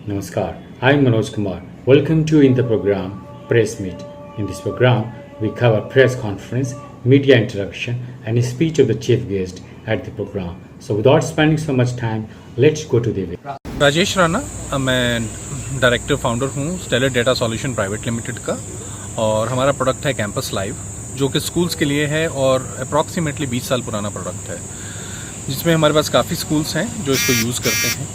Namaskar, I am Manoj Kumar. Welcome to in the program Press Meet. In this program, we cover press conference, media interaction, and a speech of the chief guest at the program. So, without spending so much time, let's go to the video. Rajesh Rana, मैं director founder हूँ Stellar Data Solution Private Limited का और हमारा product है campus live जो कि schools के लिए है और अप्रॉक्सीमेटली 20 साल पुराना प्रोडक्ट है जिसमें हमारे पास काफ़ी स्कूल्स हैं जो इसको यूज़ करते हैं।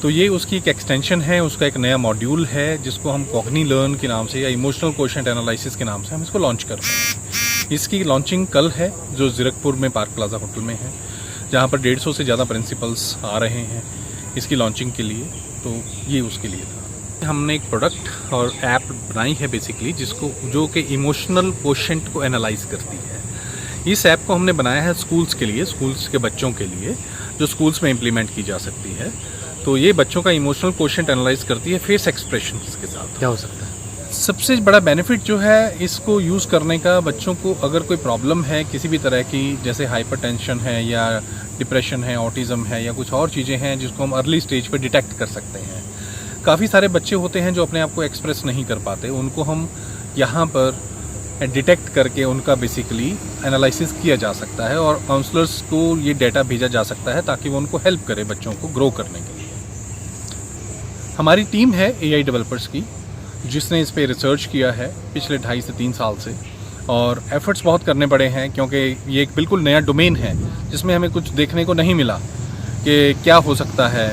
तो ये उसकी एक एक्सटेंशन है, उसका एक नया मॉड्यूल है जिसको हम कॉग्नी लर्न के नाम से या इमोशनल क्वोशिएंट एनालिसिस के नाम से हम इसको लॉन्च कर रहे हैं। इसकी लॉन्चिंग कल है जो ज़ीरकपुर में पार्क प्लाजा होटल में है, जहाँ पर 150 से ज़्यादा प्रिंसिपल्स आ रहे हैं इसकी लॉन्चिंग के लिए। तो ये उसके लिए था। हमने एक प्रोडक्ट और ऐप बनाई है बेसिकली जो कि इमोशनल क्वोशिएंट को एनालाइज करती है। इस ऐप को हमने बनाया है स्कूल्स के लिए, स्कूल्स के बच्चों के लिए, जो स्कूल्स में इम्प्लीमेंट की जा सकती है। तो ये बच्चों का इमोशनल क्वोशिएंट एनालाइज करती है फेस एक्सप्रेशंस के साथ। क्या हो सकता है? सबसे बड़ा बेनिफिट जो है इसको यूज़ करने का, बच्चों को अगर कोई प्रॉब्लम है किसी भी तरह की, जैसे हाइपरटेंशन है या डिप्रेशन है, ऑटिज़म है या कुछ और चीज़ें हैं जिसको हम अर्ली स्टेज पे डिटेक्ट कर सकते हैं। काफ़ी सारे बच्चे होते हैं जो अपने आप को एक्सप्रेस नहीं कर पाते, उनको हम यहाँ पर डिटेक्ट करके उनका बेसिकली एनालिसिस किया जा सकता है और काउंसलर्स को ये डेटा भेजा जा सकता है ताकि वो उनको हेल्प करे बच्चों को ग्रो करने के लिए। हमारी टीम है AI डेवलपर्स की जिसने इस पर रिसर्च किया है पिछले 2.5 से 3 साल से, और एफर्ट्स बहुत करने पड़े हैं क्योंकि ये एक बिल्कुल नया डोमेन है जिसमें हमें कुछ देखने को नहीं मिला कि क्या हो सकता है।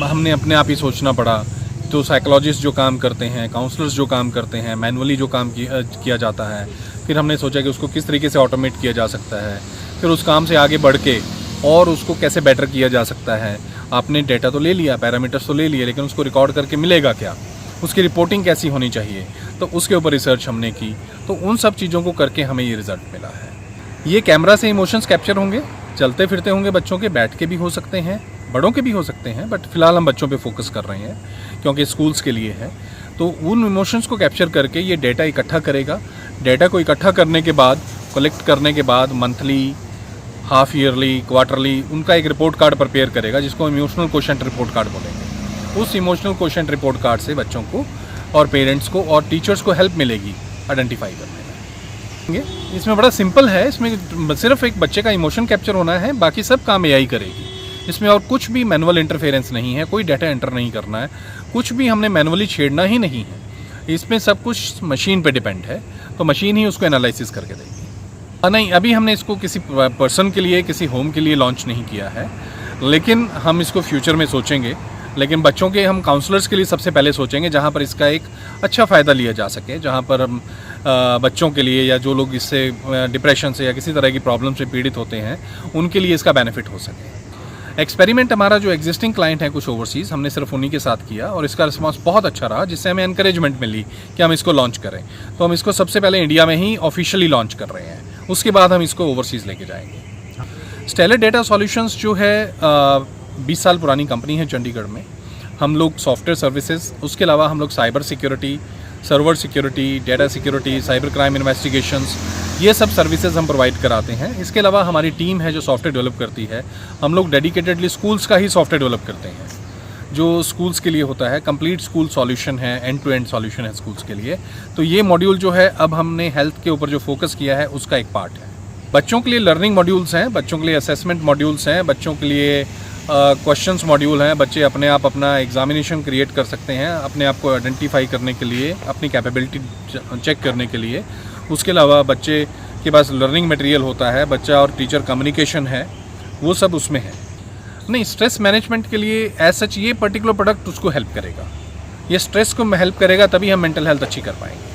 हमने अपने आप ही सोचना पड़ा। तो साइकोलॉजिस्ट जो काम करते हैं, काउंसलर्स जो काम करते हैं, मैनुअली जो काम किया जाता है, फिर हमने सोचा कि उसको किस तरीके से ऑटोमेट किया जा सकता है, फिर उस काम से आगे बढ़ के और उसको कैसे बेटर किया जा सकता है। आपने डेटा तो ले लिया, पैरामीटर्स तो ले लिए, लेकिन उसको रिकॉर्ड करके मिलेगा क्या, उसकी रिपोर्टिंग कैसी होनी चाहिए, तो उसके ऊपर रिसर्च हमने की। तो उन सब चीज़ों को करके हमें ये रिज़ल्ट मिला है। ये कैमरा से इमोशंस कैप्चर होंगे, चलते फिरते होंगे बच्चों के, बैठ के भी हो सकते हैं, बड़ों के भी हो सकते हैं, बट फिलहाल हम बच्चों पे फोकस कर रहे हैं क्योंकि स्कूल्स के लिए है। तो उन इमोशंस को कैप्चर करके ये डेटा इकट्ठा करेगा। डेटा को इकट्ठा करने के बाद, कलेक्ट करने के बाद मंथली, हाफ ईयरली, क्वार्टरली उनका एक रिपोर्ट कार्ड प्रिपेयर करेगा जिसको इमोशनल क्वोशिएंट रिपोर्ट कार्ड बोलेंगे। उस इमोशनल क्वोशिएंट रिपोर्ट कार्ड से बच्चों को और पेरेंट्स को और टीचर्स को हेल्प मिलेगी आइडेंटिफाई करने में। इसमें बड़ा सिंपल है, इसमें सिर्फ एक बच्चे का इमोशन कैप्चर होना है, बाकी सब काम AI करेगी। इसमें और कुछ भी मैनुअल इंटरफेरेंस नहीं है, कोई डाटा एंटर नहीं करना है, कुछ भी हमने मैनुअली छेड़ना ही नहीं है। इसमें सब कुछ मशीन पे डिपेंड है, तो मशीन ही उसको एनालिसिस करके देगी। नहीं, अभी हमने इसको किसी पर्सन के लिए, किसी होम के लिए लॉन्च नहीं किया है, लेकिन हम इसको फ्यूचर में सोचेंगे। लेकिन बच्चों के हम काउंसलर्स के लिए सबसे पहले सोचेंगे जहाँ पर इसका एक अच्छा फ़ायदा लिया जा सके, जहाँ पर हम बच्चों के लिए या जो लोग इससे डिप्रेशन से या किसी तरह की प्रॉब्लम से पीड़ित होते हैं उनके लिए इसका बेनिफिट हो सके। एक्सपेरिमेंट हमारा जो एग्जिस्टिंग क्लाइंट है कुछ ओवरसीज़, हमने सिर्फ उन्हीं के साथ किया और इसका रिस्पांस बहुत अच्छा रहा, जिससे हमें एनकरेजमेंट मिली कि हम इसको लॉन्च करें। तो हम इसको सबसे पहले इंडिया में ही ऑफिशियली लॉन्च कर रहे हैं, उसके बाद हम इसको ओवरसीज़ लेके जाएंगे। स्टेलर डेटा सॉल्यूशंस जो है 20 साल पुरानी कंपनी है चंडीगढ़ में। हम लोग सॉफ्टवेयर सर्विसेज, उसके अलावा हम लोग cyber security, server security, data security, cyber crime investigations, ये सब सर्विसेज हम प्रोवाइड कराते हैं। इसके अलावा हमारी टीम है जो सॉफ्टवेयर डेवलप करती है। हम लोग डेडिकेटेडली स्कूल्स का ही सॉफ्टवेयर डेवलप करते हैं जो स्कूल्स के लिए होता है। कंप्लीट स्कूल सॉल्यूशन है, एंड टू एंड सॉल्यूशन है स्कूल्स के लिए। तो ये मॉड्यूल जो है अब हमने हेल्थ के ऊपर जो फोकस किया है उसका एक पार्ट है। बच्चों के लिए लर्निंग मॉड्यूल्स हैं, बच्चों के लिए असेसमेंट मॉड्यूल्स हैं, बच्चों के लिए क्वेश्चंस मॉड्यूल हैं। बच्चे अपने आप अपना एग्जामिनेशन क्रिएट कर सकते हैं अपने आप को आइडेंटिफाई करने के लिए, अपनी कैपेबिलिटी चेक करने के लिए। उसके अलावा बच्चे के पास लर्निंग मटेरियल होता है, बच्चा और टीचर कम्युनिकेशन है, वो सब उसमें है। नहीं, स्ट्रेस मैनेजमेंट के लिए एज सच ये पर्टिकुलर प्रोडक्ट उसको हेल्प करेगा। ये स्ट्रेस को हेल्प करेगा, तभी हम मेंटल हेल्थ अच्छी कर पाएंगे।